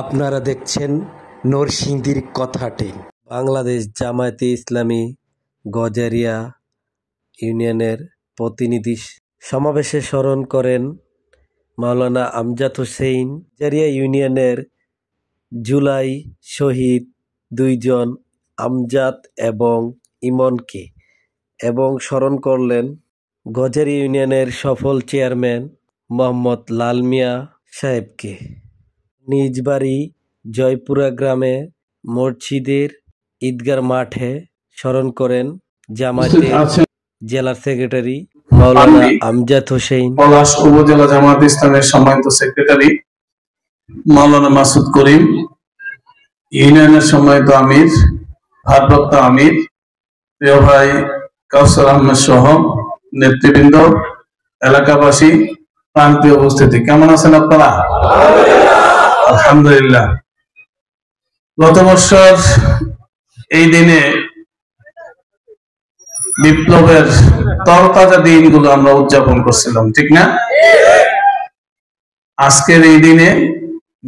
আপনারা দেখছেন নরসিংদীর কথাটি। বাংলাদেশ জামায়াতে ইসলামী গজারিয়া ইউনিয়নের প্রতিনিধি সমাবেশে স্মরণ করেন মাওলানা আমজাদ হোসেন। গজারিয়া ইউনিয়নের জুলাই শহীদ দুইজন আমজাদ এবং ইমনকে, এবং স্মরণ করলেন গজারিয়া ইউনিয়নের সফল চেয়ারম্যান মোহাম্মদ লাল মিয়া সাহেবকে। নিজ বাড়ি জয়পুরা গ্রামে মসজিদের ঈদগাহ মাঠে স্মরণ করেন জামায়াতের জেলা সেক্রেটারি মাওলানা আমজাদ হোসেন, পলাশ উপজেলা জামায়াত ইসলামের সম্মানিত সেক্রেটারি মাওলানা মাসুদ করিম, ইউনিয়নের সম্মানিত আমির, ভারপ্রাপ্ত আমির, প্রিয় ভাই কাউসার আহমেদ সহ নেতৃবৃন্দ, এলাকাবাসী, প্রান্তীয় উপস্থিতি, কেমন আছেন আপনারা? আলহামদুলিল্লাহ। গত বছর এই দিনে বিপ্লবের তরতাজা দিনগুলো আমরা উদযাপন করছিলাম, ঠিক না? আজকের এই দিনে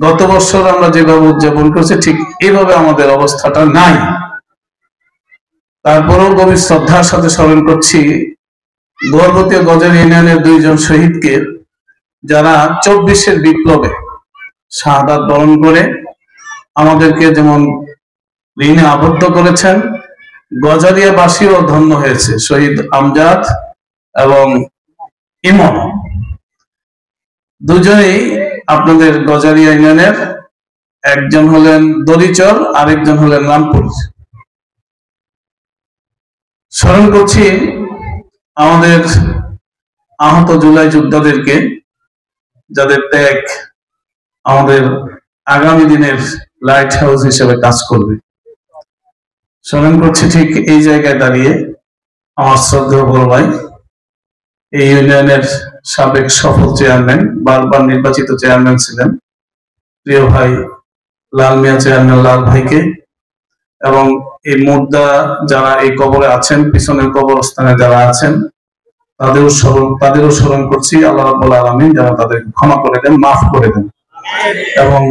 গত বছর আমরা যেভাবে উদযাপন করছি ঠিক এইভাবে আমাদের অবস্থাটা নাই। তারপরেও গভীর শ্রদ্ধার সাথে স্মরণ করছি গর্ভবতী গজারিয়া ইউনিয়নের দুইজন শহীদকে, যারা 24-এর বিপ্লবে শাহাদাত বরণ করে আমাদেরকে যেমন ঋণে আবদ্ধ করেছেন, গজারিয়াবাসীও ধন্য হয়েছে। শহীদ আমজাদ এবং ইমন দুজনেই আপনাদের গজারিয়া ইউনিয়নের, একজন হলেন দরিচর, আরেকজন হলেন রামপুর। স্মরণ করছি আমাদের আহত জুলাই যোদ্ধাদেরকে, যাদের ত্যাগ আমাদের আগামী দিনের লাইট হাউস হিসেবে কাজ করবে। স্মরণ করছি ঠিক এই জায়গায় দাঁড়িয়ে আমার শ্রদ্ধেয় বড় ভাই, এই ইউনিয়নের সাবেক সফল চেয়ারম্যান, বারবার নির্বাচিত চেয়ারম্যান ছিলেন, প্রিয় ভাই লাল মিয়া চেয়ারম্যান লাল ভাইকে, এবং এই মুর্দা যারা এই কবরে আছেন, পিছনের কবরস্থানে যারা আছেন, তাদেরও স্মরণ করছি। আল্লাহ রাব্বুল আলামিন যেন তাদেরকে ক্ষমা করে দেন, মাফ করে দেন, এবং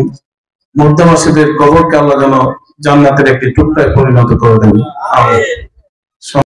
মুর্দাবাসীদের কবরকে আল্লাহ যেন জান্নাতের একটি টুকরায় পরিণত করে দেন। আমিন।